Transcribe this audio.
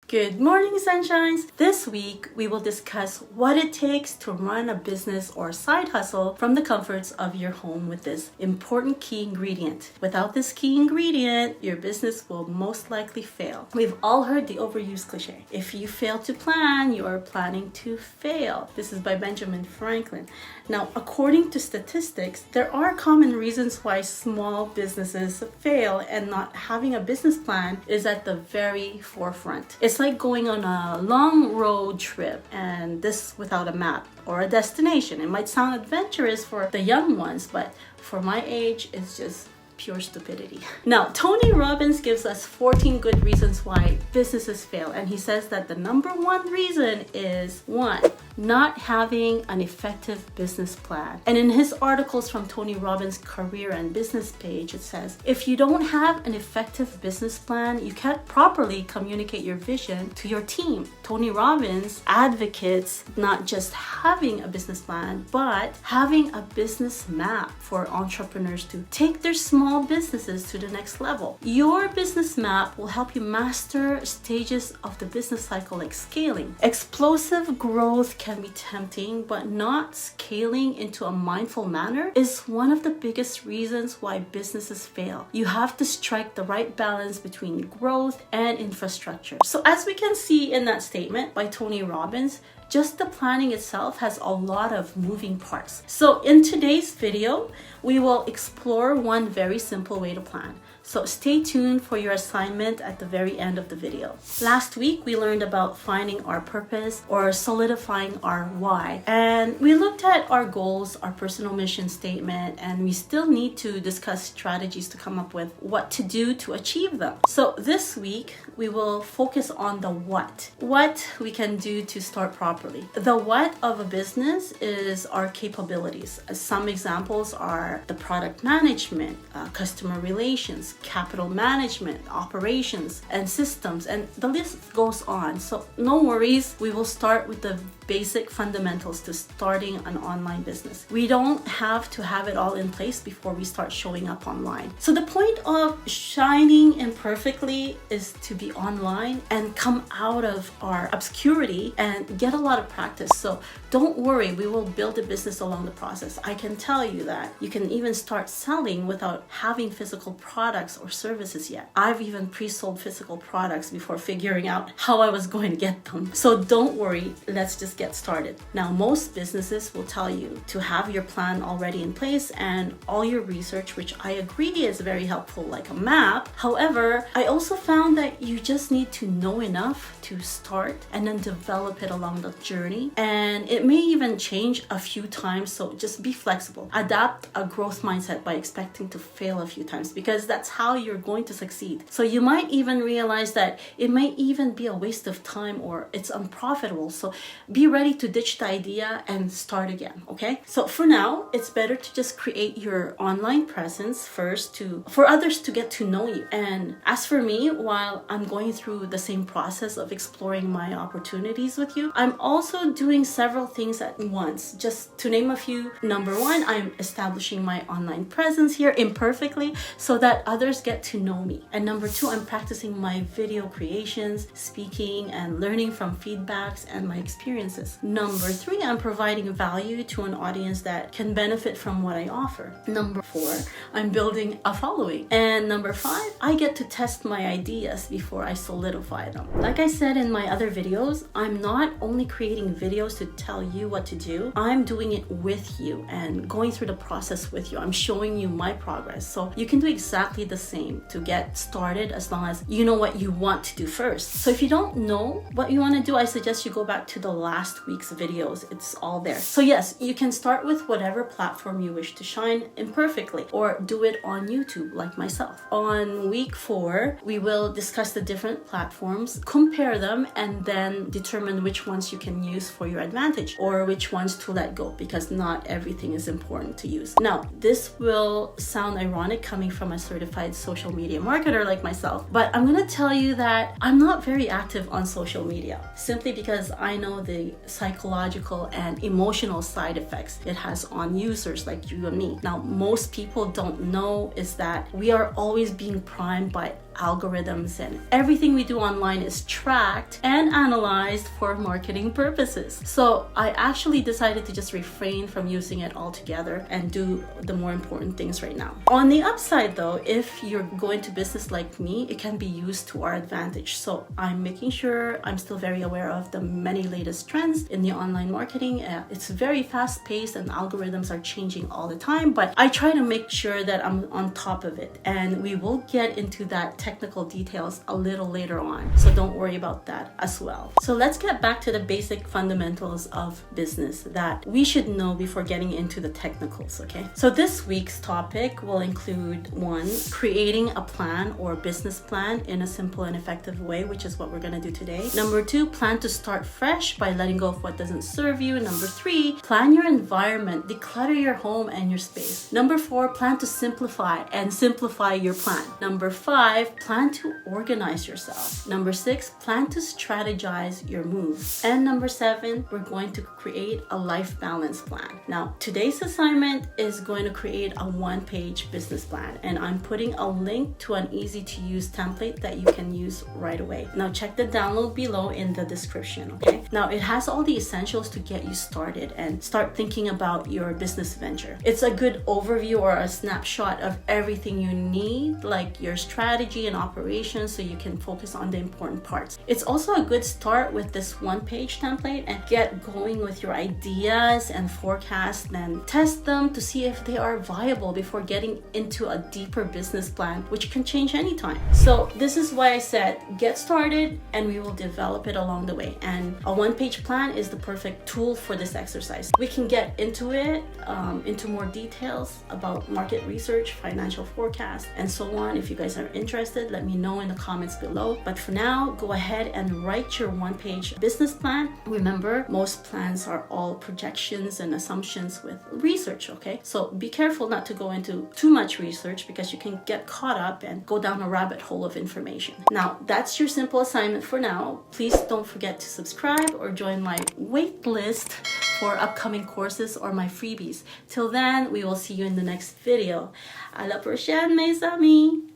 Good morning, sunshines! This week, we will discuss what it takes to run a business or side hustle from the comforts of your home with this important key ingredient. Without this key ingredient, your business will most likely fail. We've all heard the overused cliche. If you fail to plan, you are planning to fail. This is by Benjamin Franklin. Now, according to statistics, there are common reasons why small businesses fail, and not having a business plan is at the very forefront. It's like going on a long road trip, and this without a map or a destination. It might sound adventurous for the young ones, but for my age, it's just pure stupidity. Now, Tony Robbins gives us 14 good reasons why businesses fail, and he says that the number one reason is one, not having an effective business plan. And in his articles from Tony Robbins' career and business page, it says, if you don't have an effective business plan, you can't properly communicate your vision to your team. Tony Robbins advocates not just having a business plan, but having a business map for entrepreneurs to take their small businesses to the next level. Your business map will help you master stages of the business cycle, like scaling. Explosive growth can be tempting, but not scaling into a mindful manner is one of the biggest reasons why businesses fail. You have to strike the right balance between growth and infrastructure. So as we can see in that statement by Tony Robbins, just the planning itself has a lot of moving parts. So in today's video, we will explore one very simple way to plan. So stay tuned for your assignment at the very end of the video. Last week, we learned about finding our purpose or solidifying our why. And we looked at our goals, our personal mission statement, and we still need to discuss strategies to come up with what to do to achieve them. So this week, we will focus on the what. What we can do to start properly. The what of a business is our capabilities. Some examples are the product management, customer relations, capital management, operations, and systems, and the list goes on. So no worries, we will start with the basic fundamentals to starting an online business. We don't have to have it all in place before we start showing up online. So the point of shining imperfectly is to be online and come out of our obscurity and get a lot of practice. So don't worry, we will build a business along the process. I can tell you that you can even start selling without having physical products or services yet. I've even pre-sold physical products before figuring out how I was going to get them. So don't worry, let's just get started. Now, most businesses will tell you to have your plan already in place and all your research, which I agree is very helpful, like a map. However, I also found that you just need to know enough to start and then develop it along the journey. And it may even change a few times, so just be flexible. Adapt a growth mindset by expecting to fail a few times, because that's how you're going to succeed. So you might even realize that it may even be a waste of time or it's unprofitable. So be ready to ditch the idea and start again, okay? So for now, it's better to just create your online presence first for others to get to know you. And as for me, while I'm going through the same process of exploring my opportunities with you, I'm also doing several things at once. Just to name a few, number one, I'm establishing my online presence here imperfectly so that others get to know me. And number two, I'm practicing my video creations, speaking, and learning from feedbacks and my experiences. Number three, I'm providing value to an audience that can benefit from what I offer. Number four, I'm building a following. And number five, I get to test my ideas before I solidify them. Like I said in my other videos, I'm not only creating videos to tell you what to do, I'm doing it with you and going through the process with you. I'm showing you my progress. So you can do exactly the same to get started as long as you know what you want to do first. So if you don't know what you want to do, I suggest you go back to the last week's videos. It's all there. So yes, you can start with whatever platform you wish to shine imperfectly, or do it on YouTube like myself. On week 4, we will discuss the different platforms, compare them, and then determine which ones you can use for your advantage or which ones to let go, because not everything is important to use. Now, this will sound ironic coming from a certified social media marketer like myself, but I'm going to tell you that I'm not very active on social media, simply because I know the psychological and emotional side effects it has on users like you and me. Now, most people don't know is that we are always being primed by algorithms, and everything we do online is tracked and analyzed for marketing purposes. So I actually decided to just refrain from using it altogether and do the more important things right now. On the upside though, if you're going to business like me, it can be used to our advantage. So I'm making sure I'm still very aware of the many latest trends in the online marketing. It's very fast paced and algorithms are changing all the time, but I try to make sure that I'm on top of it, and we will get into that technical details a little later on, so don't worry about that as well. So let's get back to the basic fundamentals of business that we should know before getting into the technicals, okay? So this week's topic will include 1, creating a plan or business plan in a simple and effective way, which is what we're going to do today. Number 2, plan to start fresh by letting go of what doesn't serve you. Number 3, plan your environment, declutter your home and your space. Number 4, plan to simplify your plan. Number 5, plan to organize yourself. Number 6, plan to strategize your moves. And number 7, we're going to create a life balance plan. Now, today's assignment is going to create a 1-page business plan, and I'm putting a link to an easy to use template that you can use right away. Now check the download below in the description, okay? Now it has all the essentials to get you started and start thinking about your business venture. It's a good overview or a snapshot of everything you need, like your strategy and operations, so you can focus on the important parts. It's also a good start with this 1-page template and get going with your ideas and forecasts, then test them to see if they are viable before getting into a deeper business plan, which can change anytime. So this is why I said get started and we will develop it along the way. And a 1-page plan is the perfect tool for this exercise. We can get into it, into more details about market research, financial forecast, and so on. If you guys are interested, let me know in the comments below. But for now, go ahead and write your 1-page business plan. Remember, most plans are all projections and assumptions with research, okay? So be careful not to go into too much research because you can get caught up and go down a rabbit hole of information. Now, that's your simple assignment for now. Please don't forget to subscribe or join my waitlist for upcoming courses or my freebies. Till then, we will see you in the next video. À la prochaine, mes amis!